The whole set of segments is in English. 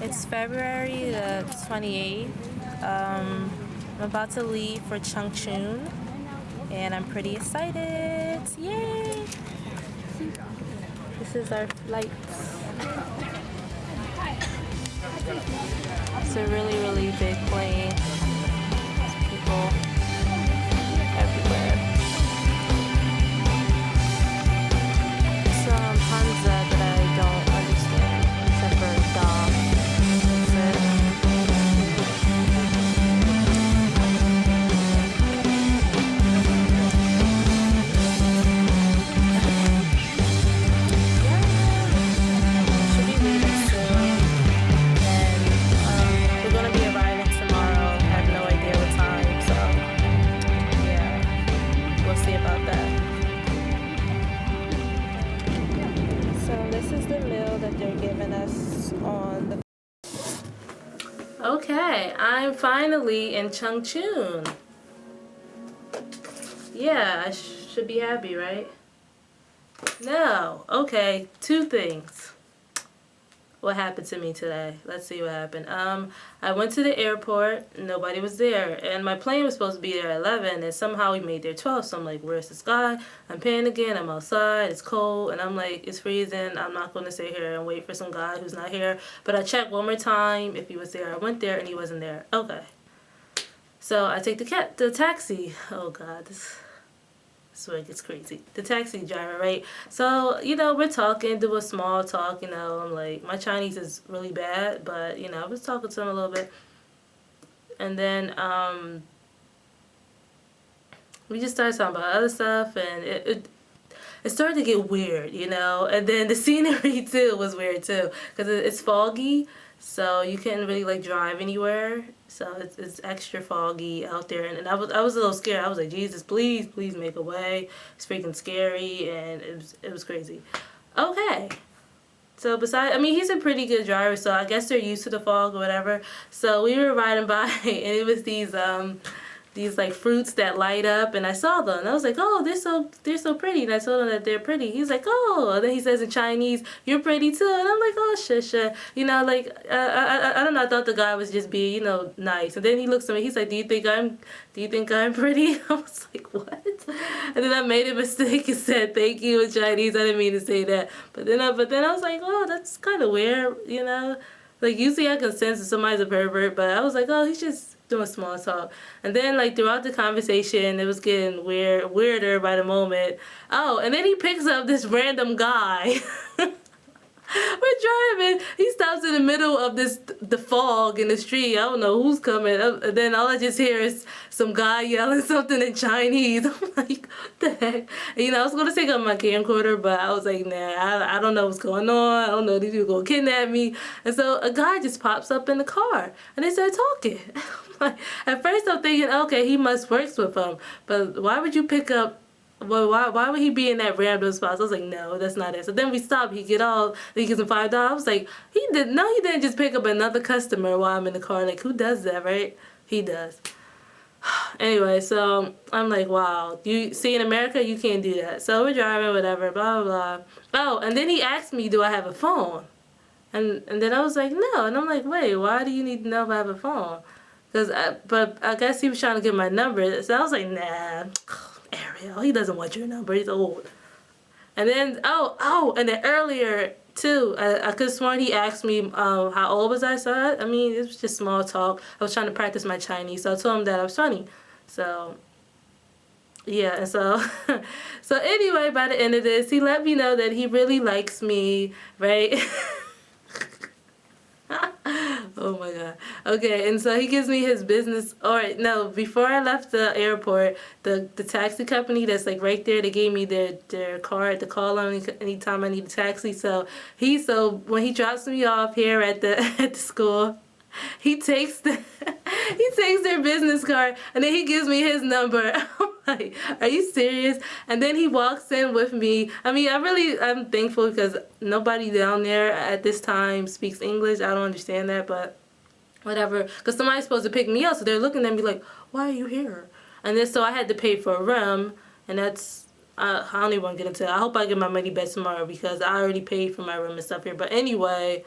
It's February the 28th. I'm about to leave for Changchun, and I'm pretty excited. Yay! This is our flight. It's a really, really big plane. There's people everywhere. Some Hansa that I don't understand, except for dog. That's it. Should be leaving soon. And we're gonna be arriving tomorrow. I have no idea what time, so yeah, we'll see about that. So this is the meal that they're giving us on the. Okay, I'm finally in Changchun. Yeah, I should be happy, right? No. Okay, two things. What happened to me today? Let's see what happened. I went to the airport. Nobody was there, and my plane was supposed to be there at 11, and somehow we made there 12. So I'm like, "Where's this guy?" I'm panicking. I'm outside. It's cold, and I'm like, "It's freezing. I'm not going to sit here and wait for some guy who's not here." But I checked one more time if he was there. I went there, and he wasn't there. Okay. So I take the taxi. Oh God, this is where it gets crazy. The taxi driver, right? So, we're talking, do a small talk, I'm like, my Chinese is really bad, but, I was talking to him a little bit. And then, we just started talking about other stuff, and it started to get weird, And then the scenery, too, was weird, too, because it's foggy, so you can't really, drive anywhere. So it's extra foggy out there, and I was a little scared. I was like, Jesus, please make a way. It's freaking scary, and it was crazy. Okay. So he's a pretty good driver, so I guess they're used to the fog or whatever. So we were riding by, and it was these fruits that light up, and I saw them, and I was like, oh, they're so pretty, and I told him that they're pretty. He's like, oh, and then he says in Chinese, you're pretty too, and I'm like, oh, shit, I don't know, I thought the guy was just being, nice, and then he looks at me, he's like, do you think I'm pretty? I was like, what? And then I made a mistake and said thank you in Chinese. I didn't mean to say that, but then I was like, oh, that's kind of weird, Like, usually I can sense if somebody's a pervert, but I was like, oh, he's just doing small talk. And then, throughout the conversation, it was getting weirder by the moment. Oh, and then he picks up this random guy. We're driving. He stops in the middle of the fog in the street. I don't know who's coming. And then all I just hear is some guy yelling something in Chinese. I'm like, what the heck? And, I was going to take out my camcorder, but I was like, nah, I don't know what's going on. I don't know. These people going to kidnap me. And so a guy just pops up in the car, and they start talking. At first I'm thinking, okay, he must work with him. But why would you pick up? Well, why would he be in that random spot? So I was like, no, that's not it. So then we stopped. He gives him $5. I was like, he didn't just pick up another customer while I'm in the car. Like, who does that, right? He does. Anyway, so I'm like, wow. You see, in America, you can't do that. So we're driving, whatever, blah, blah, blah. Oh, and then he asked me, do I have a phone? And then I was like, no. And I'm like, wait, why do you need to know if I have a phone? But I guess he was trying to get my number. So I was like, nah. Ariel, he doesn't want your number. He's old. And then, and then earlier, too, I could have sworn he asked me how old was I. So, it was just small talk. I was trying to practice my Chinese, so I told him that I was 20. So, yeah, and so, so anyway, by the end of this, he let me know that he really likes me, right? Oh my God. Okay, and so he gives me his business. All right, no, before I left the airport, the taxi company that's right there, they gave me their card to call on anytime I need a taxi. So when he drops me off here at the school, he takes their business card, and then he gives me his number. I'm like, are you serious? And then he walks in with me. I'm thankful because nobody down there at this time speaks English. I don't understand that, but whatever. Because somebody's supposed to pick me up, so they're looking at me like, why are you here? And then so I had to pay for a room, and that's, I don't even want to get into it. I hope I get my money back tomorrow because I already paid for my room and stuff here. But anyway,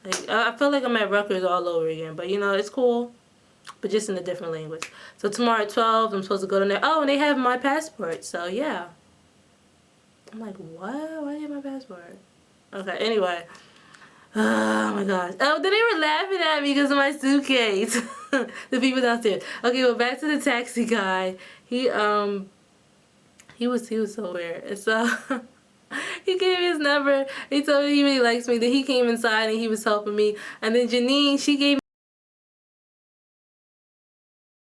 Like, I feel like I'm at Rutgers all over again. But, you know, it's cool. But just in a different language. So tomorrow at 12, I'm supposed to go to there. Oh, and they have my passport. So, yeah. I'm like, what? Why do you have my passport? Okay, anyway. Oh my gosh. Oh, then they were laughing at me because of my suitcase. The people downstairs. Okay, well, back to the taxi guy. He was so weird. So he gave me his number. He told me he really likes me. Then he came inside and he was helping me. And then Janine, she gave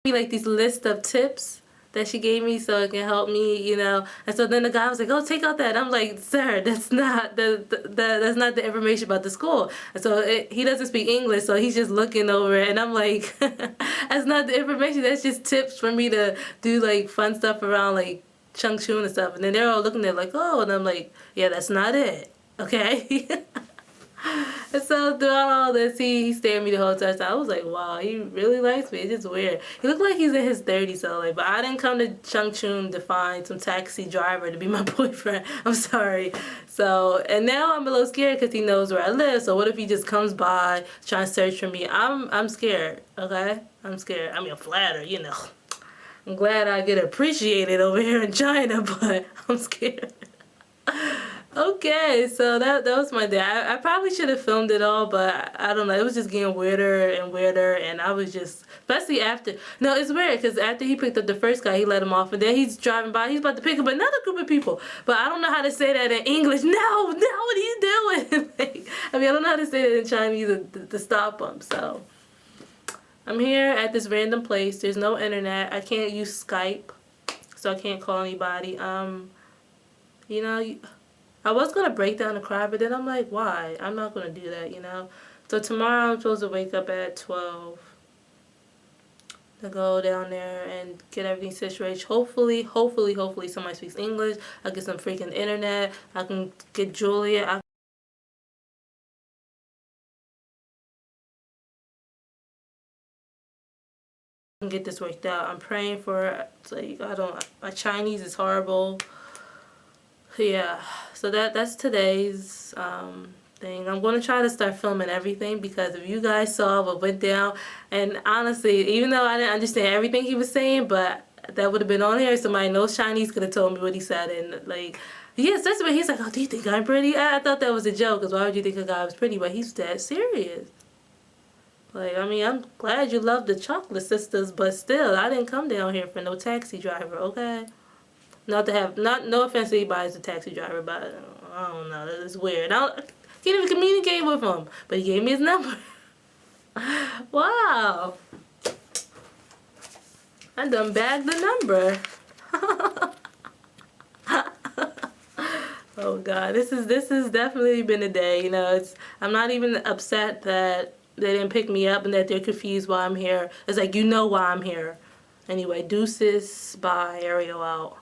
me like these list of tips that she gave me so it can help me, you know. And so then the guy was like, "Oh, take out that." I'm like, "Sir, that's not that's not the information about the school." And so he doesn't speak English, so he's just looking over it, and I'm like, "That's not the information. That's just tips for me to do like fun stuff around like Changchun and stuff." And then they're all looking at it like, "Oh," and I'm like, "Yeah, that's not it." Okay. And so throughout all this, he stayed with me the whole time. So I was like, wow, he really likes me. It's just weird. He looked like he's in his 30s, so like, but I didn't come to Changchun to find some taxi driver to be my boyfriend. I'm sorry. So, and now I'm a little scared because he knows where I live. So what if he just comes by trying to search for me? I'm scared. Okay, I'm scared. I mean, I'm flattered, you know. I'm glad I get appreciated over here in China, but I'm scared. Okay, so that was my day. I probably should have filmed it all, but I don't know. It was just getting weirder and weirder, and I was just, especially after. No, it's weird because after he picked up the first guy, he let him off, and then he's driving by. He's about to pick up another group of people, but I don't know how to say that in English. No, what are you doing? Like, I mean, I don't know how to say it in Chinese to stop him. So I'm here at this random place. There's no internet. I can't use Skype, so I can't call anybody. You know. I was going to break down and cry, but then I'm like, why? I'm not going to do that, you know? So tomorrow I'm supposed to wake up at 12 to go down there and get everything situated. Hopefully somebody speaks English. I'll get some freaking internet. I can get Julia. I can get this worked out. I'm praying for it. Like, my Chinese is horrible. Yeah, so that's today's thing. I'm going to try to start filming everything because if you guys saw what went down, and honestly, even though I didn't understand everything he was saying, but that would have been on here, somebody knows Chinese could have told me what he said, and like, yes, that's what he's like, "Oh, do you think I'm pretty?" I thought that was a joke, because why would you think a guy was pretty? But he's that serious. Like, I mean, I'm glad you love the Chocolate Sisters, but still, I didn't come down here for no taxi driver, okay? Not to have, no offense to anybody as a taxi driver, but I don't know, that's weird. I can't even communicate with him, but he gave me his number. Wow. I done bagged the number. Oh God, this has definitely been a day. You know, I'm not even upset that they didn't pick me up and that they're confused why I'm here. It's like, you know why I'm here. Anyway, deuces, bye, Ariel out.